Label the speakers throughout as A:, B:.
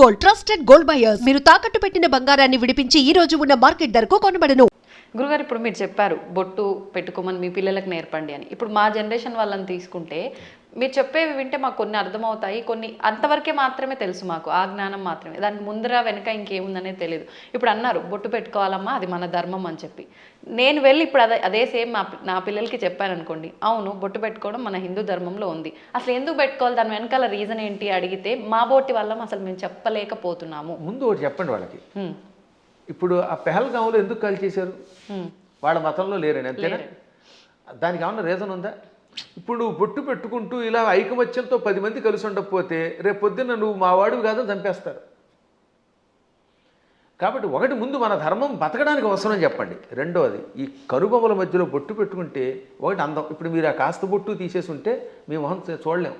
A: Gold, trusted gold buyers. మీరు తాకట్టు పెట్టిన బంగారాన్ని విడిపించి ఈ రోజు ఉన్న మార్కెట్ ధరకు కొనబడను.
B: గురుగారు, ఇప్పుడు మీరు చెప్పారు బొట్టు పెట్టుకోమని మీ పిల్లలకు నేర్పండి అని. ఇప్పుడు మా జనరేషన్ వాళ్ళని తీసుకుంటే మీరు చెప్పేవి వింటే మాకు కొన్ని అర్థమవుతాయి, కొన్ని అంతవరకే మాత్రమే తెలుసు, మాకు ఆ జ్ఞానం మాత్రమే, దానికి ముందర వెనక ఇంకేముందనే తెలియదు. ఇప్పుడు అన్నారు బొట్టు పెట్టుకోవాలమ్మా, అది మన ధర్మం అని చెప్పి, నేను వెళ్ళి ఇప్పుడు అదే సేమ్ నా పిల్లలకి చెప్పాను అనుకోండి, అవును బొట్టు పెట్టుకోవడం మన హిందూ ధర్మంలో ఉంది, అసలు ఎందుకు పెట్టుకోవాలి, దాని వెనకాల రీజన్ ఏంటి అడిగితే మా బోటి వల్ల అసలు మేము చెప్పలేకపోతున్నాము.
C: ముందు ఒకటి చెప్పండి వాళ్ళకి. ఇప్పుడు ఆ పెహల్గాంలో ఎందుకు కాల్ చేశారు? వాళ్ళ మతంలో లేరని, అంతేనా? దానికి ఏమన్నా రీజన్ ఉందా? ఇప్పుడు నువ్వు బొట్టు పెట్టుకుంటూ ఇలా ఐకమత్యంతో 10 మంది కలిసి ఉండకపోతే రేపు పొద్దున్న నువ్వు మా వాడివి కాదని చంపేస్తారు. కాబట్టి ఒకటి, ముందు మన ధర్మం బతకడానికి అవసరం చెప్పండి. రెండోది, ఈ కనుబొమ్మల మధ్యలో బొట్టు పెట్టుకుంటే ఒకటి అందం. ఇప్పుడు మీరు ఆ కాస్త బొట్టు తీసేసి ఉంటే మీ మొహం చూడలేం,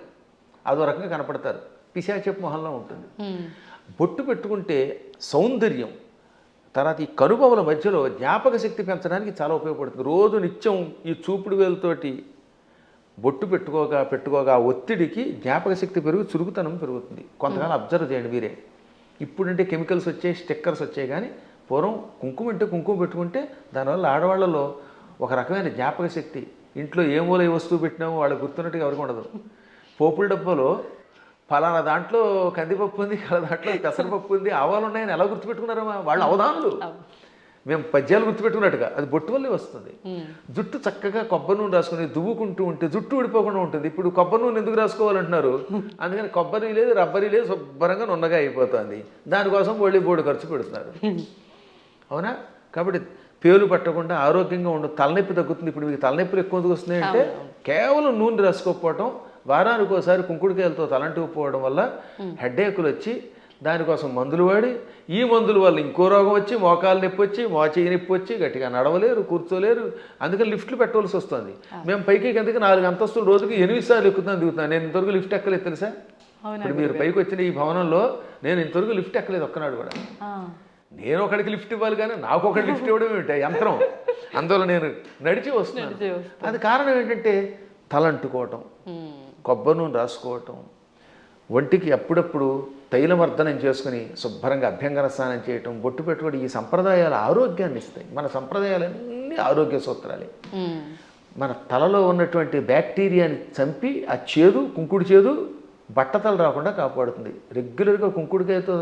C: అదో రకంగా కనపడతారు, పిశాచపు మొహంలో ఉంటుంది. బొట్టు పెట్టుకుంటే సౌందర్యం. తర్వాత ఈ కనుబొమ్మల మధ్యలో జ్ఞాపక శక్తి పెంచడానికి చాలా ఉపయోగపడుతుంది. రోజు నిత్యం ఈ చూపుడు వేలుతోటి బొట్టు పెట్టుకోగా ఒత్తిడికి జ్ఞాపక శక్తి పెరుగు, చురుకుతనం పెరుగుతుంది. కొంతకాలం అబ్జర్వ్ చేయండి మీరే. ఇప్పుడంటే కెమికల్స్ వచ్చాయి, స్టిక్కర్స్ వచ్చాయి, కానీ పూర్వం కుంకుమ అంటే కుంకుమ పెట్టుకుంటే దానివల్ల ఆడవాళ్ళలో ఒక రకమైన జ్ఞాపక శక్తి, ఇంట్లో ఏ మూల ఏ వస్తువు పెట్టినామో వాళ్ళకి గుర్తున్నట్టుగా ఎవరికి ఉండదు. పోపుల డబ్బాలో ఫలానా దాంట్లో కందిపప్పు ఉంది, దాంట్లో పెసరపప్పు ఉంది, ఆవాలు ఉన్నాయని ఎలా గుర్తుపెట్టుకున్నారమ్మా వాళ్ళు అవధానులు. మేము పద్యాలు గుర్తుపెట్టుకున్నట్టుగా అది బొట్టు వల్లే వస్తుంది. జుట్టు చక్కగా కొబ్బరి నూనె రాసుకుని దువ్వుకుంటూ ఉంటే జుట్టు ఊడిపోకుండా ఉంటుంది. ఇప్పుడు కొబ్బరి నూనె ఎందుకు రాసుకోవాలంటున్నారు? అందుకని కొబ్బరి లేదు, రబ్బరి లేదు, శుభ్రంగా నున్నగా అయిపోతుంది. దానికోసం బోడు ఖర్చు పెడుతున్నారు, అవునా? కాబట్టి పేలు పట్టకుండా ఆరోగ్యంగా ఉండదు, తలనొప్పి తగ్గుతుంది. ఇప్పుడు మీకు తలనొప్పులు ఎక్కువ ఎందుకు వస్తున్నాయంటే కేవలం నూనె రాసుకోకపోవటం, వారానికి ఒకసారి కుంకుడుకాయలతో తలంటుకుపోవడం వల్ల హెడ్ఏకులు వచ్చి దానికోసం మందులు వాడి, ఈ మందుల వల్ల ఇంకో రోగం వచ్చి మోకాలు నొప్పి వచ్చి, మోచేయి నొప్పి వచ్చి గట్టిగా నడవలేరు, కూర్చోలేరు. అందుకని లిఫ్ట్లు పెట్టవలసి వస్తుంది. మేము పైకి కిందకి 4 అంతస్తులు రోజుకి 8 సార్లు దిగుతున్నాను. నేను ఇంతవరకు లిఫ్ట్ ఎక్కలేదు తెలుసా? ఇప్పుడు మీరు పైకి వచ్చిన ఈ భవనంలో నేను ఇంతవరకు లిఫ్ట్ ఎక్కలేదు ఒక్కనాడు కూడా. నేను ఒకడికి లిఫ్ట్ ఇవ్వాలి కానీ నాకు ఒకటి లిఫ్ట్ ఇవ్వడం ఏమిటి యంత్రం? అందువల్ల నేను నడిచి వస్తున్నాను. అది కారణం ఏంటంటే తలంటుకోవటం, కొబ్బరి నూనె రాసుకోవటం, ఒంటికి అప్పుడప్పుడు తైలమర్దనం చేసుకుని శుభ్రంగా అభ్యంగన స్నానం చేయటం, బొట్టు పెట్టుకోవడం, ఈ సంప్రదాయాలు ఆరోగ్యాన్ని ఇస్తాయి. మన సంప్రదాయాలన్నీ ఆరోగ్య సూత్రాలే. మన తలలో ఉన్నటువంటి బ్యాక్టీరియాని చంపి ఆ చేదు, కుంకుడు చేదు బట్టతలు రాకుండా కాపాడుతుంది. రెగ్యులర్గా కుంకుడుకాయతో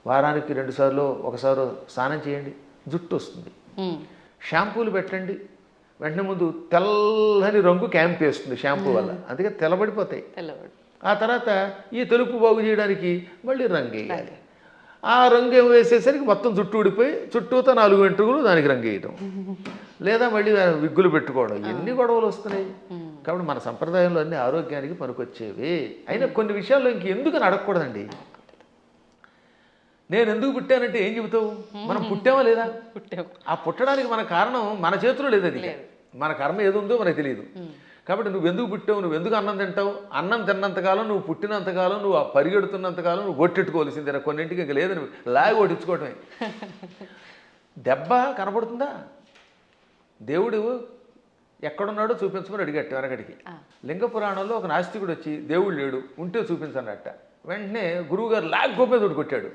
C: వారానికి 2 సార్లు 1 సారి స్నానం చేయండి, జుట్టు వస్తుంది. షాంపూలు పెట్టండి, వెంటనే ముందు తెల్లని రంగు క్యాంప్ వేస్తుంది షాంపూ వల్ల, అందుకే తెల్లబడిపోతాయి. ఆ తర్వాత ఈ తెలుపు బాగు చేయడానికి మళ్ళీ రంగు వేయాలి. ఆ రంగు వేసేసరికి మొత్తం జుట్టు ఊడిపోయి చుట్టూతో 4 వెంట్రుకలు దానికి రంగు వేయటం, లేదా మళ్ళీ విగ్గులు పెట్టుకోవడం, ఎన్ని గొడవలు వస్తున్నాయి. కాబట్టి మన సంప్రదాయంలో అన్ని ఆరోగ్యానికి పనికొచ్చేవి. అయినా కొన్ని విషయాల్లో ఇంకెందుకని అడగకూడదండి. నేను ఎందుకు పుట్టానంటే ఏం చెబుతావు? మనం పుట్టామా లేదా? ఆ పుట్టడానికి మన కారణం మన చేతిలో లేదు. అది మన కర్మ ఏది ఉందో మనకు తెలియదు. కాబట్టి నువ్వు ఎందుకు పుట్టావు, నువ్వు ఎందుకు అన్నం తింటావు? అన్నం తిన్నంతకాలం, నువ్వు పుట్టినంతకాలం, నువ్వు ఆ పరిగెడుతున్నంతకాలం నువ్వు ఒట్టెట్టుకోవాల్సిందే. కొన్నింటికి ఇంక లేదని లాగి ఒట్టించుకోవటమే. దెబ్బ కనపడుతుందా? దేవుడు ఎక్కడున్నాడో చూపించమని అడిగట్టు వెనకడికి. లింగ పురాణంలో ఒక నాస్తికుడు వచ్చి దేవుడు లేడు, ఉంటే చూపించన్నట్ట. వెంటనే గురువుగారు లాగ్ గోపే తోడు కొట్టాడు.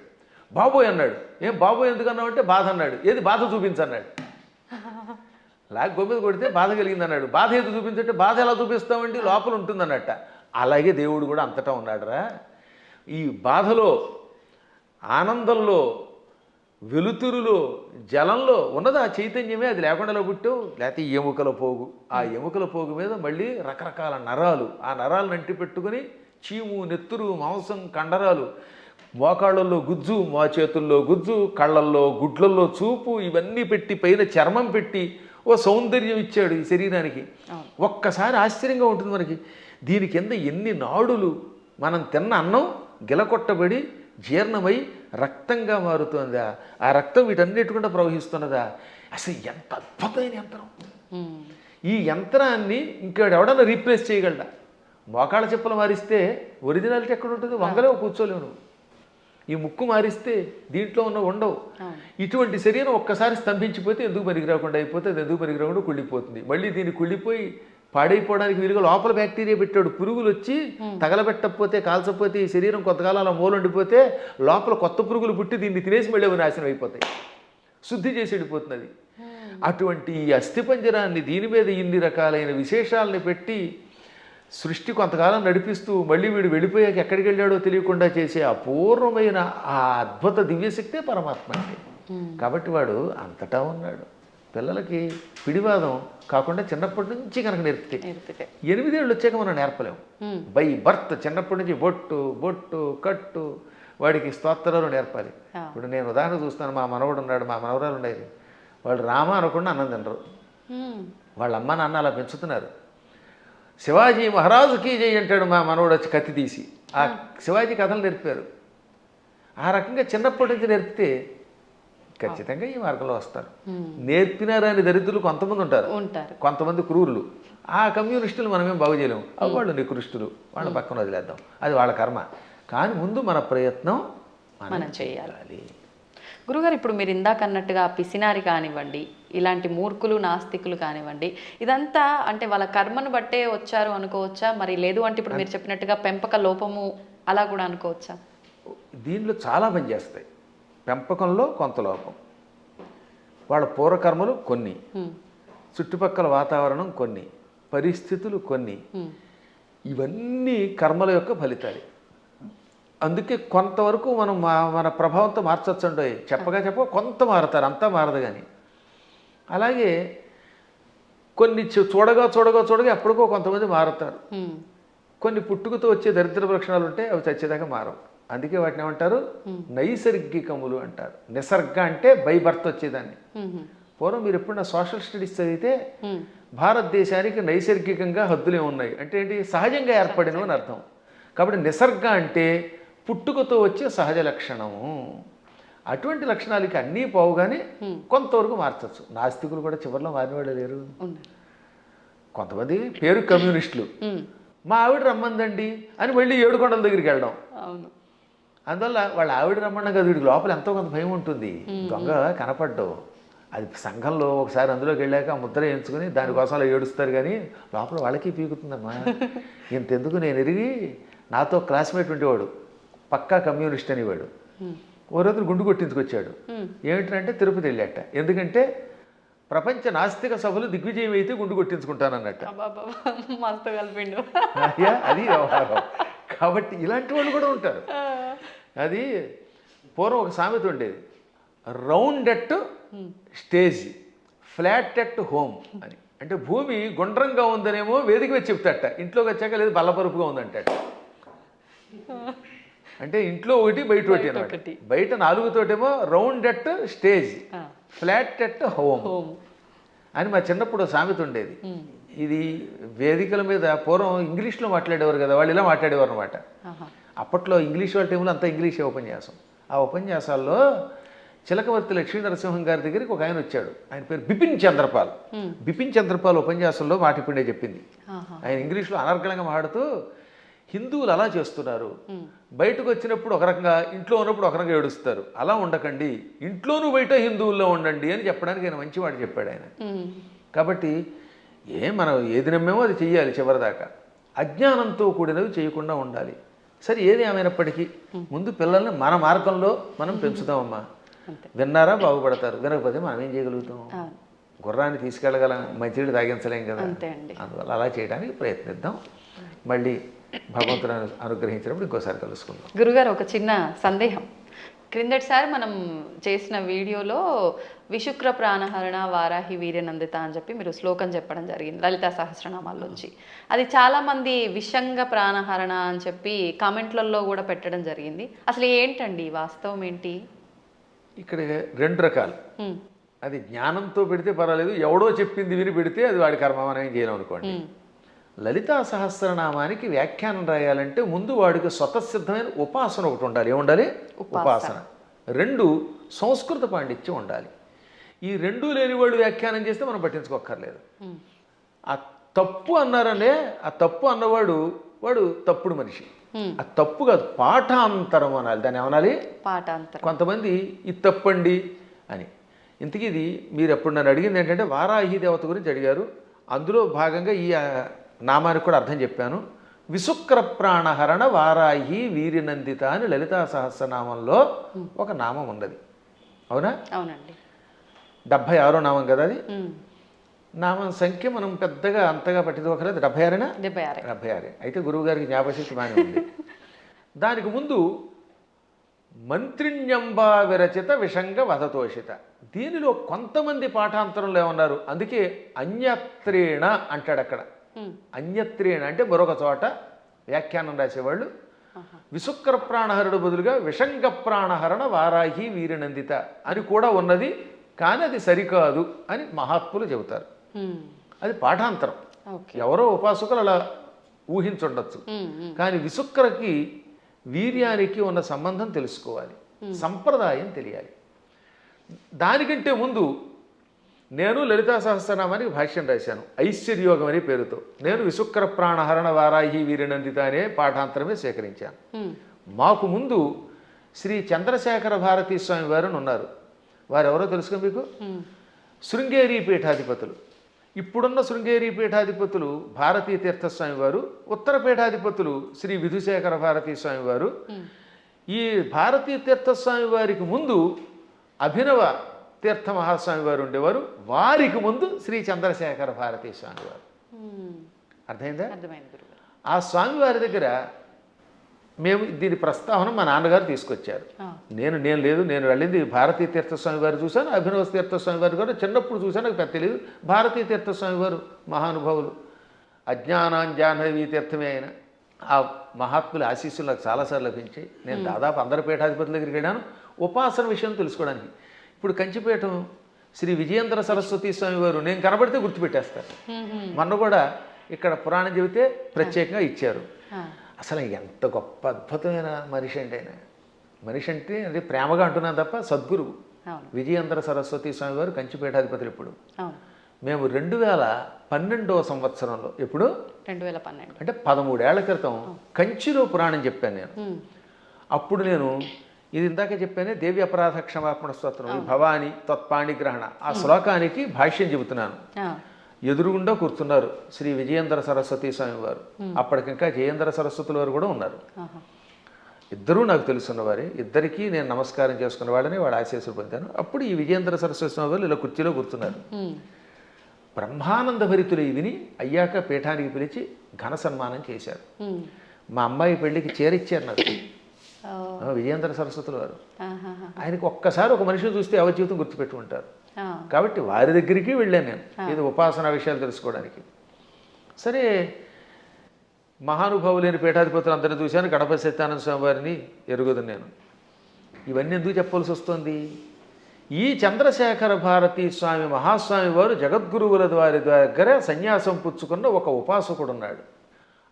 C: బాబోయ్ అన్నాడు. ఏం బాబోయ్ ఎందుకు అన్నావు అంటే బాధ అన్నాడు. ఏది బాధ చూపించన్నాడు. లాగ్ గోపే కొడితే బాధ కలిగింది అన్నాడు. బాధ ఏది చూపించంటే బాధ ఎలా చూపిస్తామండి, లోపల ఉంటుందన్నట్ట. అలాగే దేవుడు కూడా అంతటా ఉన్నాడురా. ఈ బాధలో, ఆనందంలో, వెలుతురులో, జలంలో ఉన్నది ఆ చైతన్యమే. అది లేకుండా పుట్టావు, లేకపోతే ఎముకల పోగు. ఆ ఎముకల పోగు మీద మళ్ళీ రకరకాల నరాలు, ఆ నరాలను అంటి పెట్టుకుని చీము, నెత్తురు, మాంసం, కండరాలు, మోకాళ్ళల్లో గుజ్జు, మా చేతుల్లో గుజ్జు, కళ్ళల్లో, గుడ్లల్లో చూపు, ఇవన్నీ పెట్టి పైన చర్మం పెట్టి ఓ సౌందర్యం ఇచ్చాడు ఈ శరీరానికి. ఒక్కసారి ఆశ్చర్యంగా ఉంటుంది మనకి. దీని కింద ఎన్ని నాడులు, మనం తిన్న అన్నం గిలకొట్టబడి జీర్ణమై రక్తంగా మారుతుందా, ఆ రక్తం వీటన్నిటికుండా ప్రవహిస్తున్నదా. అసలు ఎంత అద్భుతమైన యంత్రం. ఈ యంత్రాన్ని ఇంకెవడన్నా రీప్లేస్ చేయగలడా? మోకాళ్ళ చెప్పులు మారిస్తే ఒరిజినాలిటీ ఎక్కడ ఉంటుంది? వంగలేవు, కూర్చోలేవు నువ్వు. ఈ ముక్కు మారిస్తే దీంట్లో ఉండవు. ఇటువంటి శరీరం ఒక్కసారి స్తంభించిపోతే ఎందుకు పనికి రాకుండా అయిపోతే, అది ఎందుకు పనికి రాకుండా కుళ్ళిపోతుంది. మళ్ళీ దీన్ని కుళ్ళిపోయి పాడైపోవడానికి వీలుగా లోపల బ్యాక్టీరియా పెట్టాడు. పురుగులు వచ్చి తగలబెట్టకపోతే కాల్చకపోతే ఈ శరీరం కొంతకాలం అలా మూలండిపోతే లోపల కొత్త పురుగులు పుట్టి దీన్ని తినేసి మళ్ళీ అవి నాశనం అయిపోతాయి. శుద్ధి చేసి వెళ్ళిపోతున్నది. అటువంటి ఈ అస్థిపంజరాన్ని దీని మీద ఇన్ని రకాలైన విశేషాలని పెట్టి సృష్టి కొంతకాలం నడిపిస్తూ మళ్ళీ వీడు వెళ్ళిపోయాక ఎక్కడికి వెళ్ళాడో తెలియకుండా చేసే అపూర్వమైన ఆ అద్భుత దివ్యశక్తే పరమాత్మ అంటే. కాబట్టి వాడు అంతటా ఉన్నాడు. పిల్లలకి పిడివాదం కాకుండా చిన్నప్పటి నుంచి కనుక నేర్పితే 8 ఏళ్ళు వచ్చాక మనం నేర్పలేము. బై బర్త్ చిన్నప్పటి నుంచి బొట్టు బొట్టు కట్టు వాడికి స్తోత్రాలు నేర్పాలి. ఇప్పుడు నేను ఉదాహరణ చూస్తాను. మా మనవడు ఉన్నాడు, మా మనవరాలు ఉండేది. వాళ్ళు రామ అనకుండా అన్నం తినరు. వాళ్ళ అమ్మ నాన్న అలా పెంచుతున్నారు. శివాజీ మహారాజుకి జై అంటాడు మా మనవడు వచ్చి కత్తి తీసి. ఆ శివాజీ కథలు నేర్పారు. ఆ రకంగా చిన్నప్పటి నుంచి నేర్పితే ఖచ్చితంగా ఈ మార్గంలో వస్తారు. నేర్పినారని దరిద్రులు కొంతమంది ఉంటారు, కొంతమంది క్రూరులు. ఆ కమ్యూనిస్టులు మనమేం బాగు చేయలేము. వాళ్ళు నికృష్టులు, వాళ్ళ పక్కన వదిలేద్దాం, అది వాళ్ళ కర్మ. కానీ ముందు మన ప్రయత్నం మనం చేయాలి.
B: గురుగారు, ఇప్పుడు మీరు ఇందాక అన్నట్టుగా పిసినారి కానివ్వండి, ఇలాంటి మూర్ఖులు నాస్తికులు కానివ్వండి, ఇదంతా అంటే వాళ్ళ కర్మను బట్టే వచ్చారు అనుకోవచ్చా? మరి లేదు అంటే ఇప్పుడు మీరు చెప్పినట్టుగా పెంపక లోపము అలా కూడా అనుకోవచ్చా?
C: దీనిలో చాలా పని చేస్తాయి. పెంపకంలో కొంత లోపం, వాళ్ళ పూర్వకర్మలు కొన్ని, చుట్టుపక్కల వాతావరణం కొన్ని, పరిస్థితులు కొన్ని, ఇవన్నీ కర్మల యొక్క ఫలితాలు. అందుకే కొంతవరకు మనం మన ప్రభావంతో మార్చొచ్చండి. చెప్పగా కొంత మారుతారు, అంతా మారదు. కానీ అలాగే కొన్ని చూడగా ఎప్పటికో కొంతమంది మారుతారు. కొన్ని పుట్టుకతో వచ్చే దరిద్ర లక్షణాలు ఉంటే అవి చచ్చేదాకా మారవు. అందుకే వాటిని ఏమంటారు? నైసర్గికములు అంటారు. నిసర్గ అంటే బై బర్త్ వచ్చేదాన్ని. పూర్వం మీరు ఎప్పుడన్నా సోషల్ స్టడీస్ చదివితే భారతదేశానికి నైసర్గికంగా హద్దులే ఉన్నాయి అంటే ఏంటి? సహజంగా ఏర్పడినవి అని అర్థం. కాబట్టి నిసర్గ అంటే పుట్టుకతో వచ్చే సహజ లక్షణము. అటువంటి లక్షణాలకి అన్నీ పోవుగానే కొంతవరకు మార్చచ్చు. నాస్తికులు కూడా చివరిలో మారినవాళ్ళు లేరు. కొంతమంది పేరు కమ్యూనిస్టులు, మా ఆవిడ రమ్మందండి అని మళ్ళీ ఏడుకొండల దగ్గరికి వెళ్ళడం. అందువల్ల వాళ్ళ ఆవిడ రమ్మన్నా కదా, వీడికి లోపల ఎంతో కొంత భయం ఉంటుంది. దొంగ కనపడ్డావు, అది సంఘంలో ఒకసారి అందులోకి వెళ్ళాక ఆ ముద్ర ఎంచుకుని దానికోసం అలా ఏడుస్తారు. కానీ లోపల వాళ్ళకి పీకుతుందమ్మా. ఇంతెందుకు, నేను ఎరిగి నాతో క్లాస్మేట్ ఉండేవాడు, పక్కా కమ్యూనిస్ట్ అనేవాడు. ఓ రోజు గుండు కొట్టించుకొచ్చాడు. ఏమిటంటే తిరుపతి వెళ్ళాట. ఎందుకంటే ప్రపంచ నాస్తిక సభలు దిగ్విజయం అయితే గుండు కొట్టించుకుంటానన్నట్టు. అది వ్యవహారం. కాబట్టి ఇలాంటి వాళ్ళు కూడా ఉంటారు. అది పూర్వం ఒక సామెత ఉండేది, round at stage, flat at home అని. అంటే భూమి గుండ్రంగా ఉందనేమో వేదిక వచ్చి చెప్తాట, ఇంట్లోకి వచ్చాక లేదు బల్లపరుపుగా ఉందంటాట. అంటే ఇంట్లో ఒకటి బయట ఒకటి అనమాట. బయట 4 తోటేమో round at stage, flat at home అని మా చిన్నప్పుడు సామెత ఉండేది. ఇది వేదికల మీద పూర్వం ఇంగ్లీష్లో మాట్లాడేవారు కదా, వాళ్ళు ఇలా మాట్లాడేవారు అనమాట. అప్పట్లో ఇంగ్లీష్ వాళ్ళ టైంలో అంతా ఇంగ్లీషే ఉపన్యాసం. ఆ ఉపన్యాసాల్లో చిలకవర్తి లక్ష్మీ నరసింహం గారి దగ్గరికి ఒక ఆయన వచ్చాడు. ఆయన పేరు బిపిన్ చంద్రపాల్. బిపిన్ చంద్రపాల్ ఉపన్యాసంలో మాట ఇప్పుడే చెప్పింది. ఆయన ఇంగ్లీష్లో అనర్గళంగా మాట్లాడుతూ, హిందువులు అలా చేస్తున్నారు, బయటకు వచ్చినప్పుడు ఒక రకంగా, ఇంట్లో ఉన్నప్పుడు ఒక రకంగా ఏడుస్తారు, అలా ఉండకండి, ఇంట్లోనూ బయట హిందువుల్లో ఉండండి అని చెప్పడానికి ఆయన మంచి మాట చెప్పాడు ఆయన. కాబట్టి మనం ఏది నమ్మేమో అది చెయ్యాలి చివరిదాకా. అజ్ఞానంతో కూడినవి చేయకుండా ఉండాలి. సరే, ఏది ఏమైనప్పటికీ ముందు పిల్లల్ని మన మార్గంలో మనం పెంచుతామమ్మా. విన్నారా బాగుపడతారు, వినకపోతే మనం ఏం చేయగలుగుతాం? గుర్రాన్ని తీసుకెళ్ళగలం, మంచినీళ్ళు తాగించలేం కదా. అందువల్ల అలా చేయడానికి ప్రయత్నిద్దాం. మళ్ళీ భగవంతుడు అనుగ్రహించినప్పుడు ఇంకోసారి కలుసుకుందాం.
B: గురుగారు, ఒక చిన్న సందేహం. క్రిందటిసారి మనం చేసిన వీడియోలో విశుక్ర ప్రాణహరణ వారాహి వీర్యనందిత అని చెప్పి మీరు శ్లోకం చెప్పడం జరిగింది లలితా సహస్రనామాల్లోంచి. అది చాలామంది విషంగ ప్రాణహరణ అని చెప్పి కామెంట్లలో కూడా పెట్టడం జరిగింది. అసలు ఏంటండి వాస్తవం ఏంటి?
C: ఇక్కడ 2 రకాలు. అది జ్ఞానంతో పెడితే పర్వాలేదు, ఎవడో చెప్పింది విని పెడితే అది వాడి కర్మ, మనం ఏం చేయలేం అనుకోండి. లలితా సహస్రనామానికి వ్యాఖ్యానం రాయాలంటే ముందు వాడికి స్వతసిద్ధమైన ఉపాసన ఒకటి ఉండాలి. ఏముండాలి? ఉపాసన. 2 సంస్కృత పాండిత్యం ఉండాలి. ఈ 2 లేని వాడు వ్యాఖ్యానం చేస్తే మనం పట్టించుకోక్కర్లేదు. ఆ తప్పు అన్నారనే, ఆ తప్పు అన్నవాడు వాడు తప్పుడు మనిషి. ఆ తప్పు కాదు, పాఠాంతరం అనాలి. దాన్ని ఏమనాలి?
B: పాఠాంతరం.
C: కొంతమంది ఇది తప్పండి అని. ఇంతకీ ఇది మీరు ఎప్పుడు నన్ను అడిగింది ఏంటంటే వారాహి దేవత గురించి అడిగారు. అందులో భాగంగా ఈ నామానికి కూడా అర్థం చెప్పాను. విశుక్ర ప్రాణహరణ వారాహి వీరినందిత అని లలితా సహస్రనామంలో ఒక నామం ఉన్నది. అవునా?
B: అవునండి.
C: 76వ నామం కదా అది. నామం సంఖ్య మనం పెద్దగా అంతగా పట్టించుకోకలేదు. 76 76. అయితే గురువుగారికి జ్ఞాపశక్తి బాగానే ఉంది. దానికి ముందు మంత్రిణ్యంబా విరచిత విషంగ వధతోషిత. దీనిలో కొంతమంది పాఠాంతరంలో ఏమన్నారు, అందుకే అన్యత్రేణ అంటాడు అక్కడ. అన్యత్రేణ అంటే మరొక చోట వ్యాఖ్యానం రాసేవాళ్ళు విశుక్ర ప్రాణహరుడు బదులుగా విషంగ ప్రాణహరణ వారాహి వీరినందిత అని కూడా ఉన్నది, కానీ అది సరికాదు అని మహాత్ములు చెబుతారు. అది పాఠాంతరం. ఎవరో ఉపాసకులు అలా ఊహించుండొచ్చు. కానీ విశుక్రకి వీర్యానికి ఉన్న సంబంధం తెలుసుకోవాలి, సంప్రదాయం తెలియాలి. దానికంటే ముందు నేను లలితా సహస్రనామానికి భాష్యం రాశాను ఐశ్వర్యోగం అనే పేరుతో. నేను విశుక్ర ప్రాణహరణ వారాహి వీరినందిత అనే పాఠాంతరమే సేకరించాను. మాకు ముందు శ్రీ చంద్రశేఖర భారతీ స్వామి వారు ఉన్నారు. వారు ఎవరో తెలుసుకో మీకు? శృంగేరి పీఠాధిపతులు. ఇప్పుడున్న శృంగేరి పీఠాధిపతులు భారతీ తీర్థస్వామి వారు, ఉత్తర పీఠాధిపతులు శ్రీ విధుశేఖర భారతీ స్వామి వారు. ఈ భారతీ తీర్థస్వామి వారికి ముందు అభినవ తీర్థ మహాస్వామి వారు ఉండేవారు. వారికి ముందు శ్రీ చంద్రశేఖర భారతీ స్వామి వారు. అర్థమైందా? ఆ స్వామి వారి దగ్గర మేము దీని ప్రస్తావన మా నాన్నగారు తీసుకొచ్చారు. నేను వెళ్ళింది భారతీ తీర్థస్వామి వారు చూశాను, అభినవ తీర్థస్వామి వారు కూడా చిన్నప్పుడు చూశాను, నాకు పెద్ద తెలియదు. భారతీ తీర్థస్వామి వారు మహానుభావులు, అజ్ఞానాంజాహ్నవీ తీర్థమే అయిన ఆ మహాత్ముల ఆశీస్సులు నాకు చాలాసార్లు లభించాయి. నేను దాదాపు అందరి పీఠాధిపతుల దగ్గరికి వెళ్ళాను ఉపాసన విషయం తెలుసుకోవడానికి. ఇప్పుడు కంచిపీఠం శ్రీ విజయేంద్ర సరస్వతి స్వామి వారు నేను కనబడితే గుర్తుపెట్టేస్తారు. మొన్న కూడా ఇక్కడ పురాణం చెబితే ప్రత్యేకంగా ఇచ్చారు. అసలు ఎంత గొప్ప అద్భుతమైన మనిషి అంటే ఆయన. మనిషి అంటే అది ప్రేమగా అంటున్నాను తప్ప సద్గురువు విజయేంద్ర సరస్వతి స్వామి వారు కంచిపీఠాధిపతులు. ఇప్పుడు మేము 2012వ సంవత్సరంలో, ఎప్పుడు
B: 2012
C: అంటే 13 ఏళ్ల క్రితం కంచిలో పురాణం చెప్పాను నేను. అప్పుడు నేను ఇది ఇందాక చెప్పానే దేవి అపరాధ క్షమాపణ స్తోత్రం, ఈ భవాని తత్పాణిగ్రహణ ఆ శ్లోకానికి భాష్యం చెబుతున్నాను. ఎదురుగుండా కూర్చున్నారు శ్రీ విజయేంద్ర సరస్వతి స్వామి వారు. అప్పటికింకా జయేంద్ర సరస్వతుల వారు కూడా ఉన్నారు. ఇద్దరూ నాకు తెలుసున్నవారే. ఇద్దరికీ నేను నమస్కారం చేసుకున్న వాళ్ళని వాళ్ళ ఆశీస్సులు పొందాను. అప్పుడు ఈ విజయేంద్ర సరస్వతి స్వామి వారు ఇలా కుర్చీలో కూర్చున్నారు. బ్రహ్మానంద భరితులు విని అయ్యాక పీఠానికి పిలిచి ఘన సన్మానం చేశారు. మా అమ్మాయి పెళ్లికి చేరిచ్చారు నాకు విజయేంద్ర సరస్వతుల వారు. ఆయనకు ఒక్కసారి ఒక మనిషిని చూస్తే ఎవరి జీవితం గుర్తుపెట్టుకుంటారు. కాబట్టి వారి దగ్గరికి వెళ్ళాను నేను ఇది ఉపాసన విషయాలు తెలుసుకోవడానికి. సరే, మహానుభావులైన పీఠాధిపతులు అందరినీ చూశాను. గణపతి సత్యానంద స్వామి వారిని ఎరుగుదు నేను. ఇవన్నీ ఎందుకు చెప్పవలసి వస్తుంది? ఈ చంద్రశేఖర భారతీ స్వామి మహాస్వామి వారు జగద్గురువుల వారి దగ్గర సన్యాసం పుచ్చుకున్న ఒక ఉపాసకుడు ఉన్నాడు.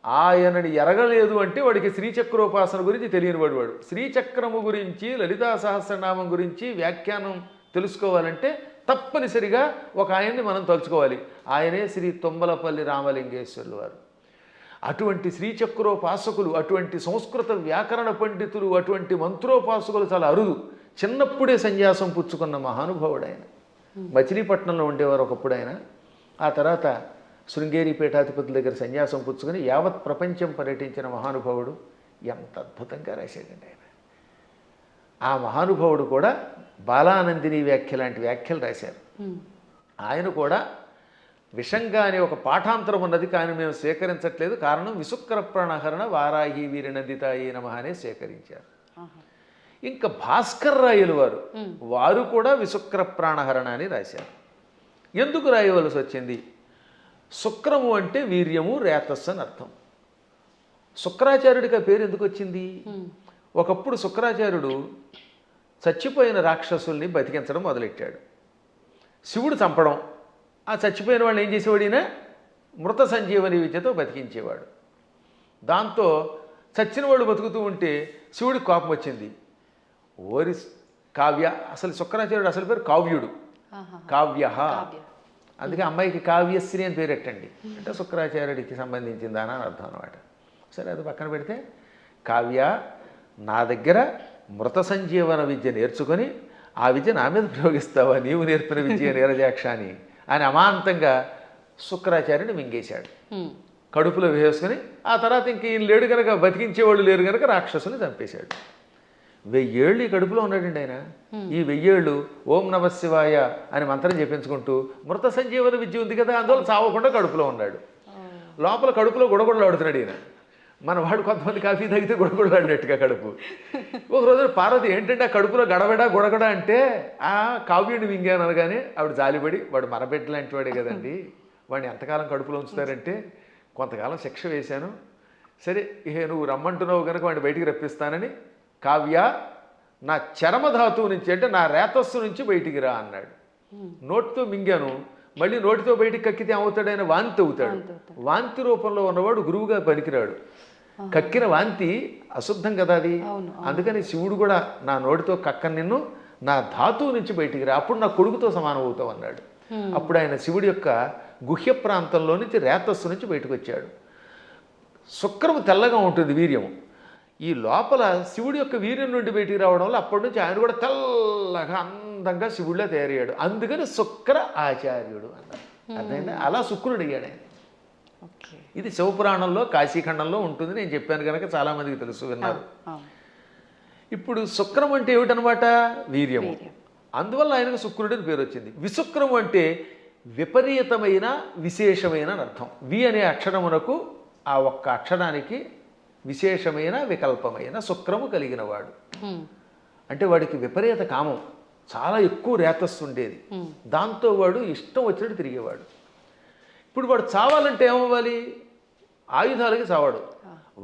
C: ఆయనని ఎరగలేదు అంటే వాడికి శ్రీచక్రోపాసన గురించి తెలియని వాడు. శ్రీచక్రము గురించి లలితా సహస్రనామం గురించి వ్యాఖ్యానం తెలుసుకోవాలంటే తప్పనిసరిగా ఒక ఆయన్ని మనం తలుచుకోవాలి. ఆయనే శ్రీ తుమ్మలపల్లి రామలింగేశ్వరులు వారు. అటువంటి శ్రీచక్రోపాసకులు, అటువంటి సంస్కృత వ్యాకరణ పండితులు, అటువంటి మంత్రోపాసకులు చాలా అరుదు. చిన్నప్పుడే సన్యాసం పుచ్చుకున్న మహానుభావుడు ఆయన. మచిలీపట్నంలో ఉండేవారు ఒకప్పుడు ఆయన. ఆ తర్వాత శృంగేరి పీఠాధిపతుల దగ్గర సన్యాసం పుచ్చుకొని యావత్ ప్రపంచం పర్యటించిన మహానుభావుడు. ఎంత అద్భుతంగా రాశాడండి ఆయన. ఆ మహానుభావుడు కూడా బాలానందిని వ్యాఖ్య లాంటి వ్యాఖ్యలు రాశారు. ఆయన కూడా విషంగా అనే ఒక పాఠాంతరం ఉన్నది, కానీ మేము స్వీకరించట్లేదు. కారణం విశుక్ర ప్రాణహరణ వారాహి వీరినందితాయి నమః అనే స్వీకరించారు. ఇంకా భాస్కర్ రాయలు వారు కూడా విశుక్ర ప్రాణహరణ అని రాశారు. ఎందుకు రాయవలసి వచ్చింది? శుక్రము అంటే వీర్యము, రేతస్సు అని అర్థం. శుక్రాచార్యుడికి ఆ పేరు ఎందుకు వచ్చింది? ఒకప్పుడు శుక్రాచార్యుడు చచ్చిపోయిన రాక్షసుల్ని బతికించడం మొదలెట్టాడు. శివుడు చంపడం, ఆ చచ్చిపోయిన వాళ్ళని ఏం చేసేవాడు? ఈయన మృత సంజీవని విద్యతో బతికించేవాడు. దాంతో చచ్చిన వాళ్ళు బతుకుతూ ఉంటే శివుడికి కోపం వచ్చింది. ఓరి కావ్య, అసలు శుక్రాచార్యుడు అసలు పేరు కావ్యుడు, కావ్య. అందుకే అమ్మాయికి కావ్యశ్రీ అని పేరెట్టండి అంటే శుక్రాచార్యుడికి సంబంధించిందా అని అర్థం అనమాట. సరే, అది పక్కన పెడితే, కావ్య నా దగ్గర మృత సంజీవన విద్య నేర్చుకొని ఆ విద్య నా మీద ప్రయోగిస్తావా? నీవు నేర్పిన విద్య నీరజాక్ష అని అమాంతంగా శుక్రాచార్యుని మింగేశాడు, కడుపులో వేసుకుని. ఆ తర్వాత ఇంక ఈయన లేడు కనుక, బతికించేవాళ్ళు లేరు కనుక రాక్షసుని చంపేశాడు. 1000 ఏళ్ళు ఈ కడుపులో ఉన్నాడండి ఆయన. ఈ 1000 ఏళ్ళు ఓం నమ శివాయ అని మంత్రం చెప్పించుకుంటూ, మృత సంజీవన విద్య ఉంది కదా, అందువల్ల చావకుండా కడుపులో ఉన్నాడు. లోపల కడుపులో గుడగుడలాడుతున్నాడు ఈయన. మన వాడు కొంతమంది కాఫీ తాగితే గుడగుడలాడినట్టుగా కడుపు. ఒక రోజున పార్వతి ఏంటంటే ఆ కడుపులో గడబడా గుడగడ అంటే, ఆ కావ్యుడిని మింగాను అనగానే ఆవిడ జాలిపడి, వాడు మరబెట్ట లాంటి వాడే కదండి, వాడిని ఎంతకాలం కడుపులో ఉంచుతారంటే, కొంతకాలం శిక్ష వేశాను, సరే ఇహ నువ్వు రమ్మంటున్నావు కనుక వాడిని బయటికి రప్పిస్తానని, కావ్య నా చరమధాతువు నుంచి అంటే నా రేతస్సు నుంచి బయటికి రా అన్నాడు. నోటితో మింగాను, మళ్ళీ నోటితో బయటికి కక్కితే ఏమవుతాడైనా వాంతి అవుతాడు. వాంతి రూపంలో ఉన్నవాడు గురువుగా పనికిరాడు. కక్కిన వాంతి అశుద్ధం కదా అది. అందుకని శివుడు కూడా నా నోటితో కక్కని నిన్ను, నా ధాతువు నుంచి బయటికి రా, అప్పుడు నా కొడుకుతో సమానం అవుతావు అన్నాడు. అప్పుడు ఆయన శివుడి యొక్క గుహ్య ప్రాంతంలో నుంచి రేతస్సు నుంచి బయటకు వచ్చాడు. శుక్రము తెల్లగా ఉంటుంది వీర్యము. ఈ లోపల శివుడి యొక్క వీర్యం నుండి బయటికి రావడం వల్ల అప్పటి నుంచి ఆయన కూడా తెల్లగా అందంగా శివుడిలో తయారయ్యాడు. అందుకని శుక్ర ఆచార్యుడు అన్నారు. అర్థమైందా? అలా శుక్రుడు అయ్యాడు ఆయన. ఇది శివపురాణంలో కాశీఖండంలో ఉంటుంది, నేను చెప్పాను కనుక చాలామందికి తెలుసు, విన్నారు. ఇప్పుడు శుక్రం అంటే ఏమిటనమాట? వీర్యము. అందువల్ల ఆయనకు శుక్రుడు అని పేరు వచ్చింది. విశుక్రము అంటే విపరీతమైన విశేషమైన అని అర్థం. వి అనే అక్షరమునకు ఆ ఒక్క అక్షరానికి విశేషమైన వికల్పమైన శుక్రము కలిగినవాడు. అంటే వాడికి విపరీత కామం, చాలా ఎక్కువ రేతస్సు ఉండేది. దాంతో వాడు ఇష్టం వచ్చినట్టు తిరిగేవాడు. ఇప్పుడు వాడు చావాలంటే ఏమవ్వాలి? ఆయుధాలకి చావాడు.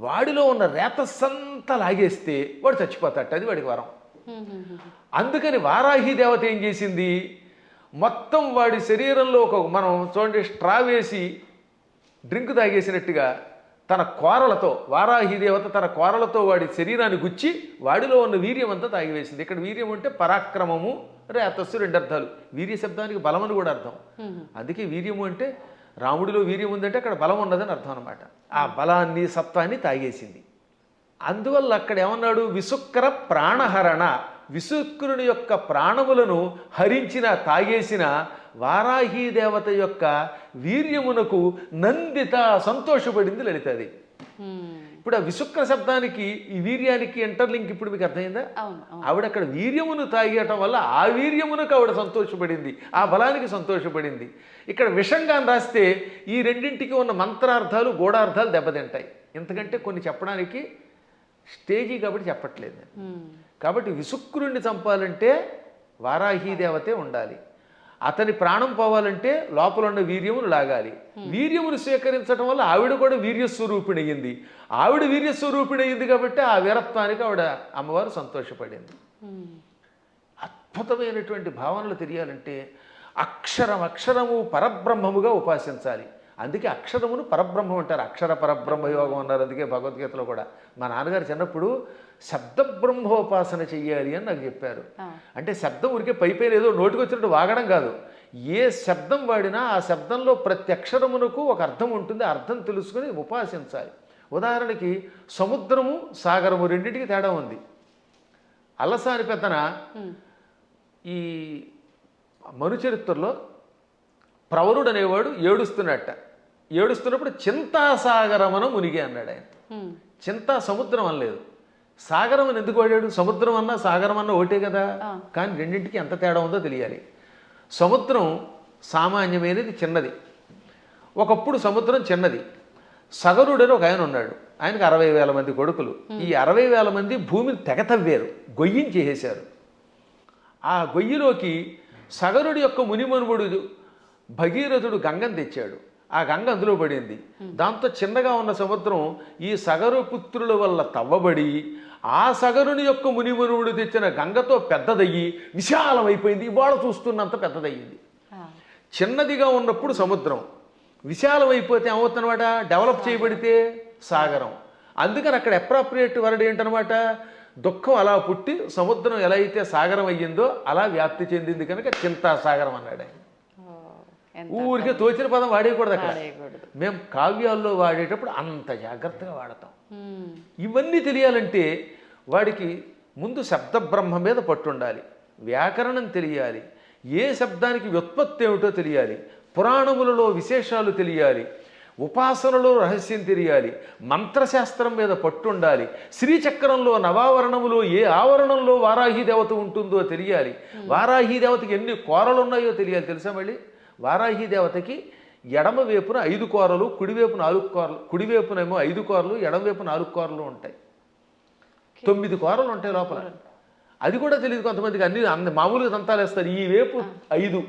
C: వాడిలో ఉన్న రేతస్సంతా లాగేస్తే వాడు చచ్చిపోతాడు. అది వాడికి వరం. అందుకని వారాహి దేవత ఏం చేసింది? మొత్తం వాడి శరీరంలో మనం చూడండి, స్ట్రా వేసి డ్రింక్ తాగేసినట్టుగా తన కోరలతో, వారాహి దేవత తన కోరలతో వాడి శరీరాన్ని గుచ్చి వాడిలో ఉన్న వీర్యం అంతా తాగివేసింది. ఇక్కడ వీర్యం అంటే పరాక్రమము, రేతస్సు, 2 అర్థాలు. వీర్య శబ్దానికి బలం అని కూడా అర్థం. అందుకే వీర్యము అంటే రాముడిలో వీర్యం ఉందంటే అక్కడ బలం ఉన్నదని అర్థం అనమాట. ఆ బలాన్ని, సత్వాన్ని తాగేసింది. అందువల్ల అక్కడ ఏమన్నాడు? విశుక్ర ప్రాణహరణ, విశుక్రుని యొక్క ప్రాణములను హరించిన, తాగేసిన వారాహి దేవత యొక్క వీర్యమునకు నందిత, సంతోషపడింది లలితది. ఇప్పుడు ఆ విశుక్ర శబ్దానికి ఈ వీర్యానికి ఇంటర్లింక్ ఇప్పుడు మీకు అర్థమైందా? ఆవిడ అక్కడ వీర్యమును తాగేయటం వల్ల ఆ వీర్యమునకు ఆవిడ సంతోషపడింది, ఆ బలానికి సంతోషపడింది. ఇక్కడ విషంగా రాస్తే ఈ రెండింటికి ఉన్న మంత్రార్థాలు, గూఢార్థాలు దెబ్బతింటాయి. ఎందుకంటే కొన్ని చెప్పడానికి స్టేజీ కాబట్టి చెప్పట్లేదు. కాబట్టి విశుక్రుణ్ణి చంపాలంటే వారాహి దేవతే ఉండాలి. అతని ప్రాణం పోవాలంటే లోపల ఉన్న వీర్యమును లాగాలి. వీర్యమును స్వీకరించడం వల్ల ఆవిడ కూడా వీర్యస్వరూపిణి అయ్యింది. ఆవిడ వీర్యస్వరూపిణి అయ్యింది కాబట్టి ఆ వీరత్వానికి ఆవిడ అమ్మవారు సంతోషపడింది. అద్భుతమైనటువంటి భావనలు తెలియాలంటే అక్షరము పరబ్రహ్మముగా ఉపాసించాలి. అందుకే అక్షరమును పరబ్రహ్మం అంటారు. అక్షర పరబ్రహ్మ యోగం అన్నారు. అందుకే భగవద్గీతలో కూడా మా నాన్నగారు చిన్నప్పుడు శబ్దబ్రహ్మోపాసన చెయ్యాలి అని నాకు చెప్పారు. అంటే శబ్దం ఉరికే పైపైన ఏదో నోటికి వచ్చినట్టు వాగడం కాదు. ఏ శబ్దం వాడినా ఆ శబ్దంలో ప్రతి అక్షరమునకు ఒక అర్థం ఉంటుంది. ఆ అర్థం తెలుసుకుని ఉపాసించాలి. ఉదాహరణకి సముద్రము, సాగరము రెండింటికి తేడా ఉంది. అల్లసాని పెద్దన ఈ మనుచరిత్రలో ప్రవరుడు అనేవాడు ఏడుస్తున్నప్పుడు చింతాసాగరమన మునిగి అన్నాడు ఆయన. చింతా సముద్రం అనలేదు. సాగరం అని ఎందుకు వాడాడు? సముద్రం అన్నా సాగరం అన్నా ఒకటే కదా. కానీ రెండింటికి ఎంత తేడా ఉందో తెలియాలి. సముద్రం సామాన్యమైనది, చిన్నది. ఒకప్పుడు సముద్రం చిన్నది. సగరుడని ఒక ఆయన ఉన్నాడు. ఆయనకు 60,000 మంది కొడుకులు. ఈ 60,000 మంది భూమిని తెగతవ్వారు, గొయ్యించేసేశారు. ఆ గొయ్యిలోకి సగరుడి యొక్క మునిమనువుడు భగీరథుడు గంగను తెచ్చాడు. ఆ గంగ అందులో పడింది. దాంతో చిన్నగా ఉన్న సముద్రం ఈ సగరు పుత్రుల వల్ల తవ్వబడి ఆ సగరుని యొక్క మునిమనువుడు తెచ్చిన గంగతో పెద్దదయ్యి విశాలమైపోయింది. ఇవాళ చూస్తున్నంత పెద్దదయ్యింది. చిన్నదిగా ఉన్నప్పుడు సముద్రం, విశాలమైపోతే ఏమవుతుందన్నమాట? డెవలప్ చేయబడితే సాగరం. అందుకని అక్కడ అప్రాప్రియేట్ వర్డ్ ఏంటనమాట? దుఃఖం అలా పుట్టి సముద్రం ఎలా అయితే సాగరం అయ్యిందో అలా వ్యాప్తి చెందింది కనుక చింతాసాగరం అన్నాడు ఆయన. ఊరికే తోచిన పదం వాడేయకూడదు అక్కడ. మేము కావ్యాల్లో వాడేటప్పుడు అంత జాగ్రత్తగా వాడతాం. ఇవన్నీ తెలియాలంటే వాడికి ముందు శబ్ద బ్రహ్మ మీద పట్టుండాలి, వ్యాకరణం తెలియాలి, ఏ శబ్దానికి వ్యుత్పత్తి ఏమిటో తెలియాలి, పురాణములలో విశేషాలు తెలియాలి, ఉపాసనలో రహస్యం తెలియాలి, మంత్రశాస్త్రం మీద పట్టుండాలి, శ్రీచక్రంలో నవావరణములో ఏ ఆవరణంలో వారాహి దేవత ఉంటుందో తెలియాలి, వారాహి దేవతకి ఎన్ని కోరలు ఉన్నాయో తెలియాలి. తెలుసా మళ్ళీ వారాహి దేవతకి ఎడమ వైపున 5 కోరలు, కుడివైపు 4 కోరలు, కుడివైపునేమో 5 కోరలు, ఎడమవైపు 4 కోరలు ఉంటాయి. 9 కోరలు ఉంటాయి లోపల. అది కూడా తెలియదు కొంతమందికి. అన్ని మామూలుగా దంతాలు వేస్తారు. ఈ వైపు 5,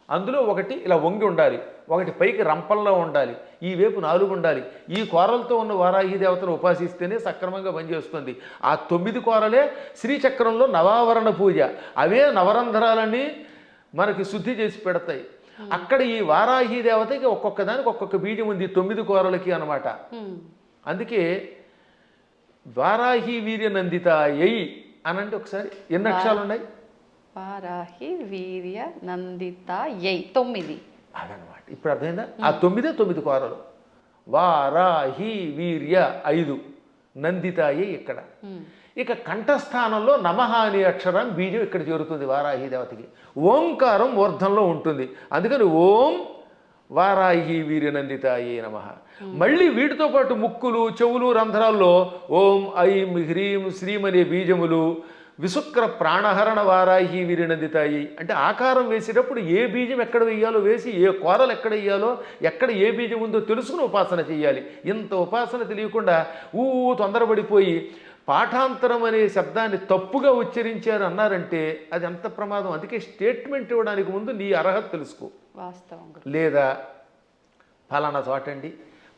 C: అందులో ఒకటి ఇలా వంగి ఉండాలి, ఒకటి పైకి రంపంలో ఉండాలి, ఈ వైపు 4 ఉండాలి. ఈ కోరలతో ఉన్న వారాహి దేవతను ఉపాసిస్తేనే సక్రమంగా పనిచేస్తుంది. ఆ 9 కోరలే శ్రీచక్రంలో నవావరణ పూజ. అవే నవరంధ్రాలని మనకి శుద్ధి చేసి పెడతాయి. అక్కడ ఈ వారాహి దేవతకి ఒక్కొక్క దానికి ఒక్కొక్క బీజం ఉంది 9 కోరలకి అన్నమాట. అందుకే వారాహి వీర్య నందిత ఎయి అనంటే ఒకసారి ఎన్ని అక్షరాలు ఉన్నాయి?
B: వారాహి వీర్య నందిత యై 9.
C: అదనమాట. ఇప్పుడు అర్థమైందా? ఆ 9 కోరలు. వారాహి వీర్య 5, నందితాయి ఇక్కడ. ఇక కంఠస్థానంలో నమః అనే అక్షరం బీజం ఇక్కడ చేరుతుంది వారాహి దేవతకి. ఓంకారం ఊర్ధంలో ఉంటుంది. అందుకని ఓం వారాహి వీర్యనందితాయే నమః. మళ్ళీ వీటితో పాటు ముక్కులు, చెవులు, రంధ్రాల్లో ఓం ఐం హ్రీం శ్రీం అనే బీజములు, విశుక్ర ప్రాణహరణ వారాహి వీర్యనందితాయి అంటే ఆకారం వేసేటప్పుడు ఏ బీజం ఎక్కడ వేయాలో వేసి, ఏ కోరలు ఎక్కడ వేయాలో, ఎక్కడ ఏ బీజం ఉందో తెలుసుకుని ఉపాసన చేయాలి. ఇంత ఉపాసన తెలియకుండా తొందరపడిపోయి పాఠాంతరం అనే శబ్దాన్ని తప్పుగా ఉచ్చరించారు అన్నారంటే అది ఎంత ప్రమాదం. అందుకే స్టేట్మెంట్ ఇవ్వడానికి ముందు నీ అర్హత తెలుసుకో.
B: వాస్తవం.
C: లేదా ఫలానా చోటండి